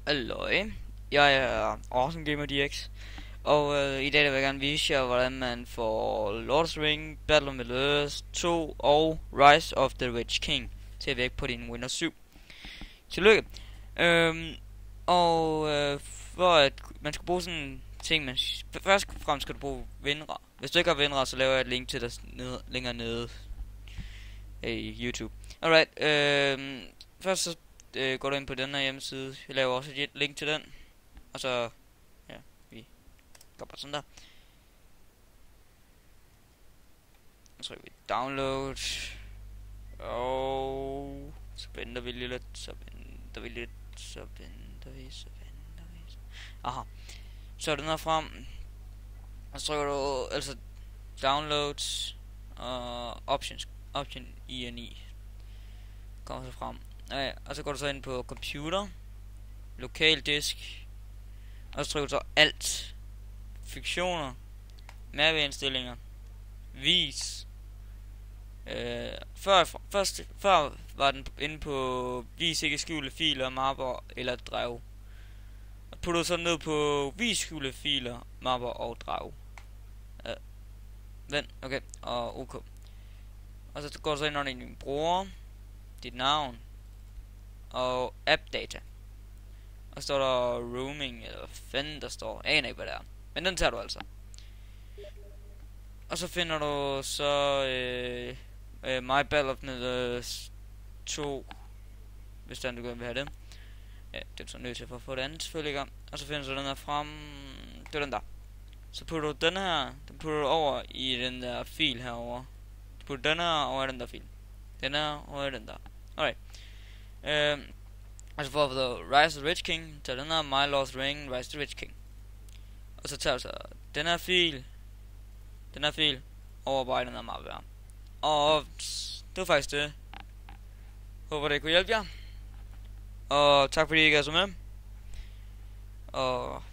Halløj, jeg er Awesome Gamer DX, og i dag vil jeg gerne vise jer, hvordan man får Lord of the Rings, Battle of Middle-earth 2 og Rise of the Witch King til at virke på din Windows 7. Tillykke! For at man skal bruge sådan en ting, man først og fremmest skal du bruge vindere. Hvis du ikke har vindere, så laver jeg et link til dig længere nede i YouTube. Alright, først så går du ind på den her hjemmeside. Jeg laver også et link til den. Og så, ja, vi går bare sådan der. Og så trykker vi download. Og så venter vi lidt, så venter vi lidt, så venter vi. Aha. Så er den her frem. Og så trykker du altså downloads og option INI. Kommer så frem. Ja, og så går du så ind på computer, lokal disk, og så trykker du så alt, fiktioner, mapindstillinger, vis. Før var den inde på vis ikke skjulte filer, mapper eller drev. Og putter du så ned på vis skjulte filer, mapper og drev. Vent, okay, og OK. Og så går du så ind under din bruger, dit navn og app data. Og så står der roaming, eller hvad fanden der står. Jeg aner ikke, hvad det er. Men den tager du altså. Og så finder du så My Battle of Middle-earth 2. Hvis den du gerne vil have det. Ja, det er så nødt til for at få det andet selvfølgelig i gang. Og så finder du den her frem. Det er den der. Så putter du den her. Den putter du over i den der fil herover. Du putter den her over i den der fil. Den her over i den der. Alright. Altså for at få Rise of the Witch King, tager den her My Lord of the Ring, Rise of the Witch King. Og så tager du så den her fil, over bare den her mappe her. Og det var faktisk det. Håber det kunne hjælpe jer. Og tak fordi I ikke er så med. Og